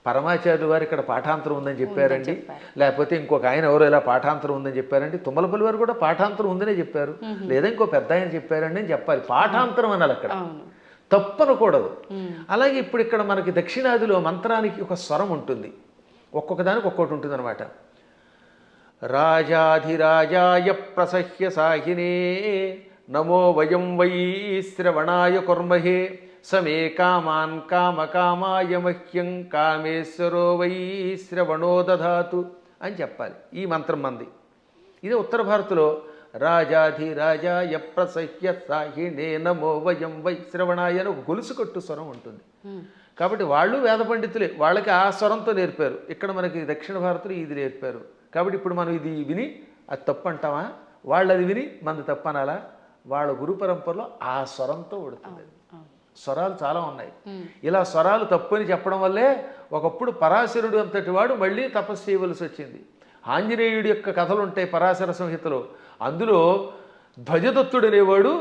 C: పరమాచార్యులు వారు ఇక్కడ పాఠాంతరం ఉందని చెప్పారండి, లేకపోతే ఇంకొక ఆయన ఎవరో ఇలా పాఠాంతరం ఉందని చెప్పారండి, తుమ్మలపల్లి వారు కూడా పాఠాంతరం ఉందనే చెప్పారు, లేదా ఇంకో పెద్ద ఆయన చెప్పారండి అని చెప్పాలి. పాఠాంతరం అనాలి అక్కడ, తప్పనకూడదు. అలాగే ఇప్పుడు ఇక్కడ మనకి దక్షిణాదిలో మంత్రానికి ఒక స్వరం ఉంటుంది, ఒక్కొక్క దానికి ఒక్కొక్కటి ఉంటుంది అనమాట. రాజాధిరాజాయ ప్రసహ్య సాహినే నమో వయం వై శ్రవణాయ కుర్మహే సమే కామాన్ కామకామాయ మహ్యం కామేశ్వరో వై శ్రవణో దధాతు అని చెప్పాలి. ఈ మంత్రం మంది. ఇదే ఉత్తర భారత్లో రాజాధిరాజాయ ప్రసహ్య సాహినే నమో వయం వై శ్రవణాయ అని ఒక గొలుసు కట్టు స్వరం ఉంటుంది. కాబట్టి వాళ్ళు వేద పండితులే, వాళ్ళకి ఆ స్వరంతో నేర్పారు. ఇక్కడ మనకి దక్షిణ భారత్లో ఇది నేర్పారు. కాబట్టి ఇప్పుడు మనం ఇది విని అది తప్పు అంటామా, వాళ్ళు అది విని మనది తప్పు అనాలా? వాళ్ళ గురు పరంపరలో ఆ స్వరంతో ఉడుతుంది. స్వరాలు చాలా ఉన్నాయి. ఇలా స్వరాలు తప్పు అని చెప్పడం వల్లే ఒకప్పుడు పరాశరుడు అంతటి వాడు మళ్ళీ తపస్సు చేయవలసి వచ్చింది. ఆంజనేయుడి యొక్క కథలు ఉంటాయి పరాశర సంహితలో. అందులో ధ్వజదత్తుడు అనేవాడు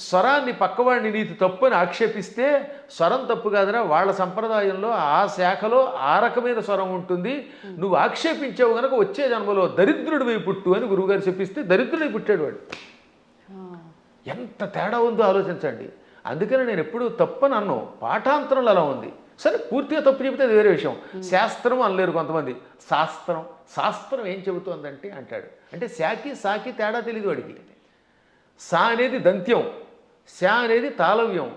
C: స్వరాన్ని పక్కవాడిని నీతి తప్పు అని ఆక్షేపిస్తే, స్వరం తప్పు కాదనా, వాళ్ళ సంప్రదాయంలో ఆ శాఖలో ఆ రకమైన స్వరం ఉంటుంది, నువ్వు ఆక్షేపించావు కనుక వచ్చే జన్మలో దరిద్రుడివై పుట్టు అని గురువుగారు చెప్పిస్తే దరిద్రుడై పుట్టాడు వాడు. ఎంత తేడా ఉందో ఆలోచించండి. అందుకని నేను ఎప్పుడు తప్పని అన్ను, పాఠాంతరంలో అలా ఉంది. సరే పూర్తిగా తప్పు చెబితే అది వేరే విషయం. శాస్త్రం అనలేరు కొంతమంది. శాస్త్రం ఏం చెబుతోందంటే అంటాడు. అంటే శాకి సాకి తేడా తెలియదు వాడికి. సా అనేది దంత్యం, శా అనేది తాళవ్యం.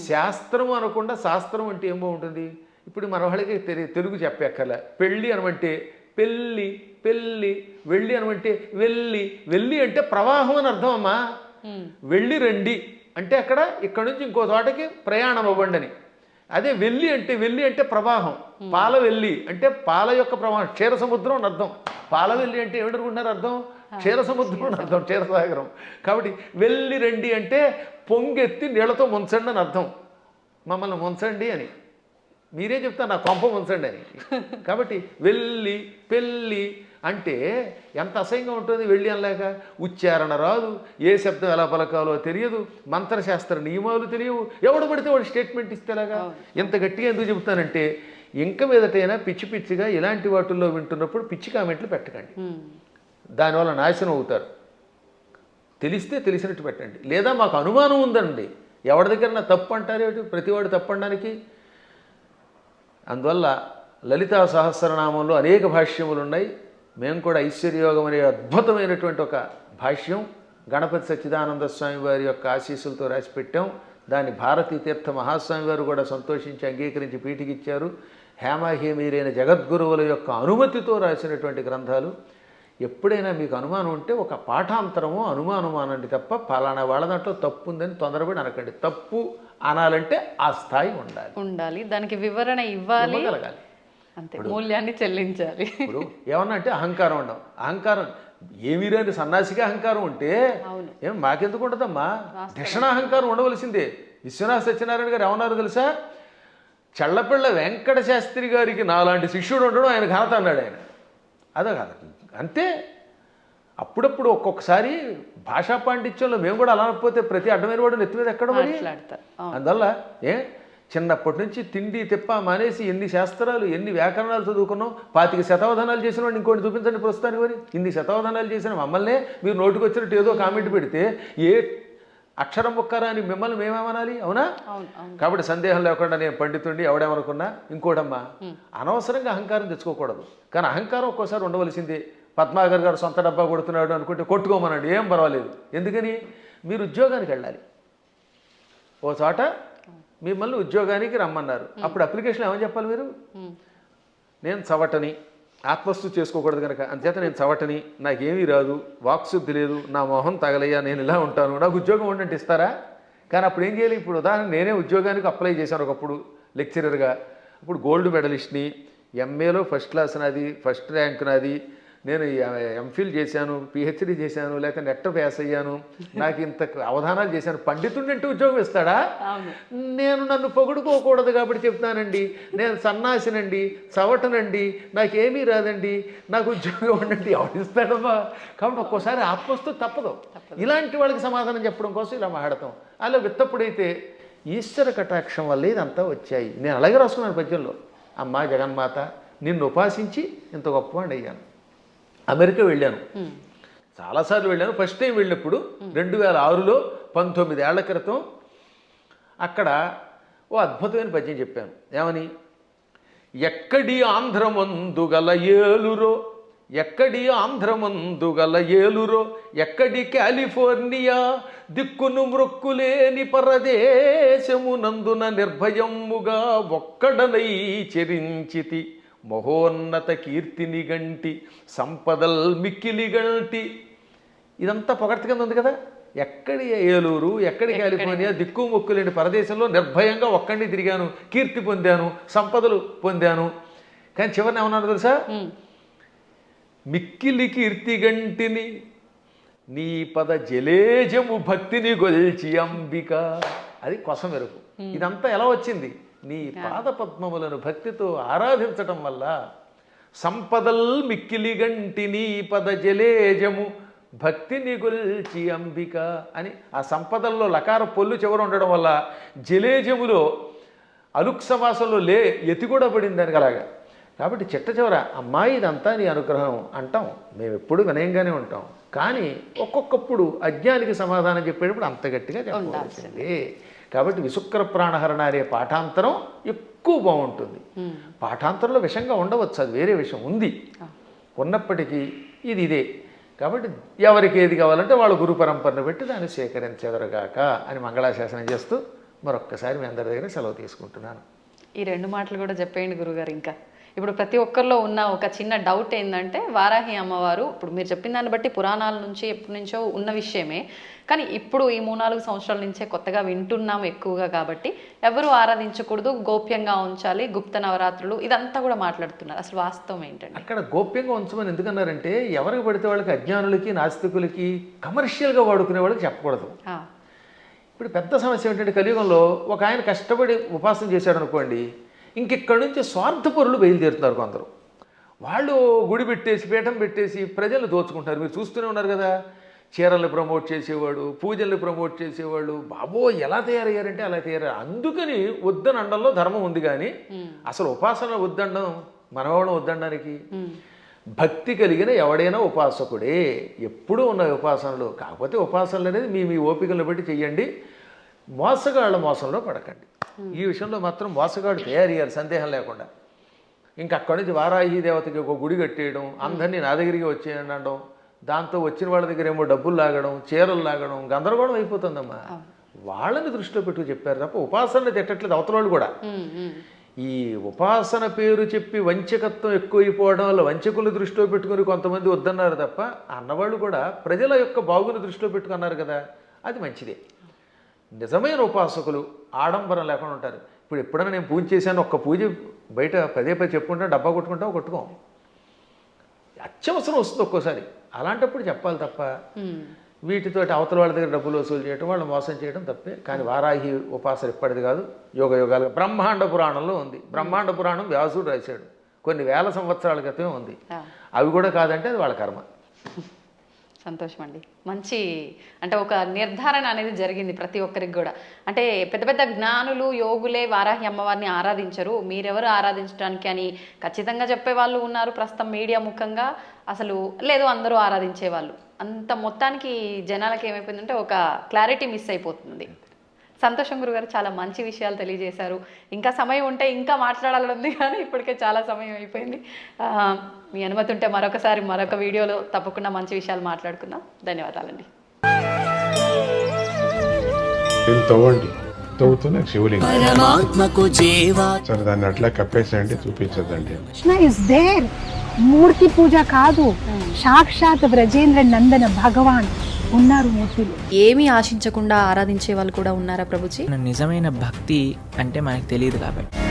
C: శాస్త్రం అనకుండా శాస్త్రం అంటే ఏమో ఉంటుంది. ఇప్పుడు మన వాళ్ళకి తెలుగు చెప్పక్కర్లే. పెళ్ళి అనమంటే పెళ్ళి, పెళ్ళి. వెళ్ళి అనమంటే వెళ్ళి. వెళ్ళి అంటే ప్రవాహం అని అర్థం అమ్మా. వెళ్ళి రండి అంటే అక్కడ ఇక్కడ నుంచి ఇంకో చోటకి ప్రయాణం అవ్వండి అని. అదే వెళ్ళి అంటే ప్రవాహం. పాల వెళ్ళి అంటే పాల యొక్క ప్రవాహం, క్షీర సముద్రం అని అర్థం. పాల వెళ్ళి అంటే ఏమిటనుకుంటున్నారు అర్థం? క్షీర సముద్రం అని అర్థం, క్షీరసాగరం. కాబట్టి వెళ్ళి రండి అంటే పొంగెత్తి నీళ్లతో ముంచండి అని అర్థం. మమ్మల్ని ముంచండి అని మీరే చెప్తారు, నా కొంప ముంచండి అని. కాబట్టి వెళ్ళి పెళ్ళి అంటే ఎంత అసహ్యంగా ఉంటుంది. వెళ్ళి అనలేక ఉచ్చారణ రాదు, ఏ శబ్దం ఎలా పలకాలో తెలియదు, మంత్రశాస్త్ర నియమాలు తెలియవు. ఎవడు పడితే వాడు స్టేట్మెంట్ ఇస్తేలాగా. ఎంత గట్టిగా ఎందుకు చెబుతానంటే, ఇంక మీదటైనా పిచ్చి పిచ్చిగా ఇలాంటి వాటిల్లో వింటున్నప్పుడు పిచ్చి కామెంట్లు పెట్టకండి, దానివల్ల నాశనం అవుతారు. తెలిస్తే తెలిసినట్టు పెట్టండి. లేదా మాకు అనుమానం ఉందండి, ఎవరి దగ్గర నా తప్పు అంటారేమిటి, ప్రతివాడు తప్పు అనడానికి. అందువల్ల లలితా సహస్రనామంలో అనేక భాష్యములు ఉన్నాయి. మేము కూడా ఐశ్వర్యయోగం అనే అద్భుతమైనటువంటి ఒక భాష్యం గణపతి సచ్చిదానంద స్వామి వారి యొక్క ఆశీస్సులతో రాసిపెట్టాం. దాన్ని భారతీ తీర్థ మహాస్వామి వారు కూడా సంతోషించి అంగీకరించి పీఠికిచ్చారు. హేమాహేమీరైన జగద్గురువుల యొక్క అనుమతితో రాసినటువంటి గ్రంథాలు. ఎప్పుడైనా మీకు అనుమానం ఉంటే ఒక పాఠాంతరమో అనుమానమో అనండి తప్ప పలానా వాళ్ళ దాంట్లో తప్పు ఉందని తొందరపడి అనకండి. తప్పు అనాలంటే ఆ స్థాయి
B: ఉండాలి, దానికి వివరణ ఇవ్వాలి,
C: ఇవ్వగలగాలి,
B: అంతే, మూల్యాన్ని చెల్లించాలి.
C: ఇప్పుడు ఏమన్నా అంటే అహంకారం ఉండవు. అహంకారం ఏమీ రాని సన్నాసిగా అహంకారం ఉంటే ఏం మాకెందుకు ఉంటుందమ్మా? అహంకారం ఉండవలసిందే. విశ్వనాథ సత్యనారాయణ గారు ఏమన్నారు తెలుసా? చల్లపిళ్ళ వెంకట శాస్త్రి గారికి నాలాంటి శిష్యుడు ఉండడం ఆయన ఘనత అన్నాడు ఆయన. అదే కాదు అంతే. అప్పుడప్పుడు ఒక్కొక్కసారి భాషా పాండిత్యంలో మేము కూడా అలా అనకపోతే ప్రతి అడ్డమైన వాడు నెత్తి మీద ఎక్కడ మరి. అందువల్ల చిన్నప్పటి నుంచి తిండి తిప్ప మానేసి ఎన్ని శాస్త్రాలు ఎన్ని వ్యాకరణాలు చదువుకున్నాం. 25 శతావధానాలు చేసిన వాడిని ఇంకోటి చూపించండి ప్రస్తుతానికి. మరి ఇన్ని శతావధానాలు చేసిన మమ్మల్నే మీరు నోటికి వచ్చినట్టు ఏదో కామెంట్ పెడితే ఏ అక్షరం ఒక్కరా అని మిమ్మల్ని మేమేమనాలి? అవునా? కాబట్టి సందేహం లేకుండా నేను పండితుండి ఎవడేమనుకున్నా. ఇంకోటమ్మా, అనవసరంగా అహంకారం తెచ్చుకోకూడదు. కానీ అహంకారం ఒక్కోసారి ఉండవలసిందే. పద్మాగర్ గారు సొంత డబ్బా కొడుతున్నాడు అనుకుంటే కొట్టుకోమనండి, ఏం పర్వాలేదు. ఎందుకని? మీరు ఉద్యోగానికి వెళ్ళాలి. ఓ చోట మిమ్మల్ని ఉద్యోగానికి రమ్మన్నారు. అప్పుడు అప్లికేషన్ ఏమని చెప్పాలి మీరు? నేను చవటని, ఆత్మస్థుతి చేసుకోకూడదు కనుక అంతేత నేను చవటని, నాకేమీ రాదు, వాక్శుద్ధి లేదు, నా మొహం తగలయ్యా, నేను ఇలా ఉంటాను, నాకు ఉద్యోగం ఉండంటే ఇస్తారా? కానీ అప్పుడు ఏం చేయాలి? ఇప్పుడు ఉదాహరణ నేనే ఉద్యోగానికి అప్లై చేశాను ఒకప్పుడు లెక్చరర్గా. ఇప్పుడు గోల్డ్ మెడలిస్ట్ని, ఎంఏలో ఫస్ట్ క్లాస్ నాది, ఫస్ట్ ర్యాంక్ నాది, నేను ఎంఫిల్ చేశాను, పిహెచ్డి చేశాను, లేకపోతే నెట్ పాస్ అయ్యాను, నాకు ఇంత అవధానాలు చేశాను, పండితుడంటే ఉద్యోగం ఇస్తాడా? నేను నన్ను పొగుడుకోకూడదు కాబట్టి చెప్తానండి, నేను సన్నాసినండి, చవటనండి, నాకేమీ రాదండి, నాకు ఉద్యోగం ఉండండి, ఎవరిస్తాడమ్మా? కాబట్టి ఒక్కోసారి ఆత్మస్తు తప్పదు. ఇలాంటి వాళ్ళకి సమాధానం చెప్పడం కోసం ఇలా మాట్లాడతాం. అలా విత్తప్పుడైతే ఈశ్వర కటాక్షం వల్ల ఇదంతా వచ్చాయి. నేను అలాగే రాసుకున్నాను పద్యంలో. అమ్మా జగన్మాత, నిన్ను ఉపాసించి ఇంత గొప్పవాడిని అయ్యాను. అమెరికా వెళ్ళాను, చాలాసార్లు వెళ్ళాను. ఫస్ట్ టైం వెళ్ళినప్పుడు 2006లో 19 ఏళ్ల క్రితం అక్కడ ఓ అద్భుతమైన పద్యం చెప్పాను. ఏమని? ఎక్కడి ఆంధ్రమందు గల ఏలురో, ఎక్కడి ఆంధ్రమందు గల ఏలురో, ఎక్కడి కాలిఫోర్నియా దిక్కును మృక్కులేని పరదేశమునందున నిర్భయముగా ఒక్కడనై చెరించితి, మహోన్నత కీర్తిని గంటి సంపదల్ మిక్కిలి గంటి. ఇదంతా పొగడ్త కింద ఉంది కదా. ఎక్కడి ఏలూరు, ఎక్కడి కాలిఫోర్నియా దిక్కు మొక్కు లేని పరదేశంలో నిర్భయంగా ఒక్కడిని తిరిగాను, కీర్తి పొందాను, సంపదలు పొందాను. కానీ చివరిని ఏమన్నాను తెలుసా? మిక్కిలి కీర్తి గంటిని నీ పద జలేజము భక్తిని గొల్చి అంబిక. అది కొసం మెరుపు. ఇదంతా ఎలా వచ్చింది? నీ పాద పద్మములను భక్తితో ఆరాధించటం వల్ల. సంపదల్ మిక్కిలి గంటి నీ పద జలేజము భక్తిని గొల్చి అంబిక అని ఆ సంపదల్లో లకార పొల్లు చివర ఉండడం వల్ల జలేజములో అలుక్ సమాసంలో ఎతి కూడా పడింది దానికి అలాగా. కాబట్టి చిట్ట చివర అమ్మాయి ఇదంతా నీ అనుగ్రహం అంటాం. మేము ఎప్పుడు వినయంగానే ఉంటాం. కానీ ఒక్కొక్కప్పుడు అజ్ఞానికి సమాధానం చెప్పేటప్పుడు అంత గట్టిగా చెప్పాల్సిందే. కాబట్టి విశుక్ర ప్రాణహరణ అనే పాఠాంతరం ఎక్కువ బాగుంటుంది. పాఠాంతరంలో విషంగా ఉండవచ్చు, అది వేరే విషయం ఉంది. ఉన్నప్పటికీ ఇదే. కాబట్టి ఎవరికి ఏది కావాలంటే వాళ్ళ గురు పరంపరను పెట్టి దాన్ని సేకరించెదరుగాక అని మంగళాశాసనం చేస్తూ మరొక్కసారి మీ అందరి దగ్గర సెలవు తీసుకుంటున్నాను.
B: ఈ 2 మాటలు కూడా చెప్పేయండి గురుగారు. ఇంకా ఇప్పుడు ప్రతి ఒక్కరిలో ఉన్న ఒక చిన్న డౌట్ ఏంటంటే, వారాహి అమ్మవారు ఇప్పుడు మీరు చెప్పిన దాన్ని బట్టి పురాణాల నుంచి ఎప్పటి నుంచో ఉన్న విషయమే, కానీ ఇప్పుడు ఈ 3-4 సంవత్సరాల నుంచే కొత్తగా వింటున్నాం ఎక్కువగా. కాబట్టి ఎవరు ఆరాధించకూడదు, గోప్యంగా ఉంచాలి, గుప్త నవరాత్రులు, ఇదంతా కూడా మాట్లాడుతున్నారు. అసలు వాస్తవం ఏంటంటే?
C: అక్కడ గోప్యంగా ఉంచమని ఎందుకన్నారంటే, ఎవరికి పడితే వాళ్ళకి, అజ్ఞానులకి, నాస్తికులకి, కమర్షియల్గా వాడుకునే వాళ్ళకి చెప్పకూడదు. ఇప్పుడు పెద్ద సమస్య ఏంటంటే, కలియుగంలో ఒక ఆయన కష్టపడి ఉపాసన చేశాడు అనుకోండి, ఇంకెక్కడి నుంచి స్వార్థపరులు బయలుదేరుతున్నారు కొందరు. వాళ్ళు గుడి పెట్టేసి, పీఠం పెట్టేసి ప్రజలు దోచుకుంటారు. మీరు చూస్తూనే ఉన్నారు కదా. చీరల్ని ప్రమోట్ చేసేవాడు, పూజల్ని ప్రమోట్ చేసేవాళ్ళు, బాబో ఎలా తయారయ్యారంటే అలా తయారయ్యారు. అందుకని వద్దనండంలో ధర్మం ఉంది. కానీ అసలు ఉపాసన వద్దండం మనవాళ్ళం వద్దనడానికి. భక్తి కలిగిన ఎవడైనా ఉపాసకుడే. ఎప్పుడూ ఉన్న ఉపాసనలు. కాకపోతే ఉపాసనలు అనేది మీ ఓపికలను బట్టి చెయ్యండి. మోసగాళ్ళ మోసంలో పడకండి. ఈ విషయంలో మాత్రం మోసగాడు తయారయ్యారు, సందేహం లేకుండా. ఇంకా అక్కడి నుంచి వారాహి దేవతకి ఒక గుడి కట్టేయడం, అందరినీ నా దగ్గరికి వచ్చేయండి అనడం, దాంతో వచ్చిన వాళ్ళ దగ్గర ఏమో డబ్బులు లాగడం, చీరలు లాగడం, గందరగోళం అయిపోతుందమ్మా. వాళ్ళని దృష్టిలో పెట్టు చెప్పారు తప్ప ఉపాసనని తిట్టట్లేదు అవతల వాళ్ళు కూడా. ఈ ఉపాసన పేరు చెప్పి వంచకత్వం ఎక్కువైపోవడం వల్ల వంచకులు దృష్టిలో పెట్టుకుని కొంతమంది వద్దన్నారు తప్ప అన్నవాళ్ళు కూడా ప్రజల యొక్క బాగుని దృష్టిలో పెట్టుకున్నారు కదా, అది మంచిదే. నిజమైన ఉపాసకులు ఆడంబరం లేకుండా ఉంటారు. ఇప్పుడు ఎప్పుడైనా నేను పూజ చేశాను, ఒక్క పూజ బయట పదే చెప్పుకుంటా, డబ్బా కొట్టుకోం. అత్యవసరం వస్తుంది ఒక్కోసారి, అలాంటప్పుడు చెప్పాలి తప్ప వీటితోటి అవతల వాళ్ళ దగ్గర డబ్బులు వసూలు చేయడం, వాళ్ళు మోసం చేయడం తప్పే. కానీ వారాహి ఉపాసన ఇప్పటిది కాదు, యుగాలుగా బ్రహ్మాండ పురాణంలో ఉంది. బ్రహ్మాండ పురాణం వ్యాసుడు రాశాడు, కొన్ని వేల సంవత్సరాల క్రితమే ఉంది. అవి కూడా కాదంటే అది వాళ్ళ కర్మ.
B: సంతోషం అండి. మంచి అంటే ఒక నిర్ధారణ అనేది జరిగింది ప్రతి ఒక్కరికి కూడా. అంటే పెద్ద పెద్ద జ్ఞానులు యోగులే వారాహి అమ్మవారిని ఆరాధించరు, మీరెవరు ఆరాధించడానికి అని ఖచ్చితంగా చెప్పే వాళ్ళు ఉన్నారు ప్రస్తుతం మీడియా ముఖంగా. అసలు లేదు అందరూ ఆరాధించే వాళ్ళు. అంత మొత్తానికి జనాలకి ఏమైపోయిందంటే ఒక క్లారిటీ మిస్ అయిపోతుంది. సంతోషం గురుగారు, చాలా మంచి విషయాలు తెలియజేశారు. ఇంకా సమయం ఉంటే ఇంకా మాట్లాడాలని ఉంది, కానీ ఇప్పటికే చాలా సమయం అయిపోయింది. మీ అనుమతి ఉంటే మరొకసారి మరొక వీడియోలో తప్పకుండా మంచి విషయాలు మాట్లాడుకుందాం. ధన్యవాదాలండి.
D: తవ్వండి, తవ్వుతూనే శివలింగం.
E: పరమాత్మకు జీవా
D: సరే దాన్ని అట్లా కప్పేసేయండి, చూపించదండి.
F: Krishna is there. మూర్తి పూజ కాదు, సాక్షాత్ బ్రజేంద్ర నందన భగవాన్ ఉన్నారు మూర్తిలో.
B: ఏమీ ఆశించకుండా ఆరాధించే వాళ్ళు కూడా ఉన్నారా ప్రభుజీ?
E: నిజమైన భక్తి అంటే మనకు తెలియదు కాబట్టి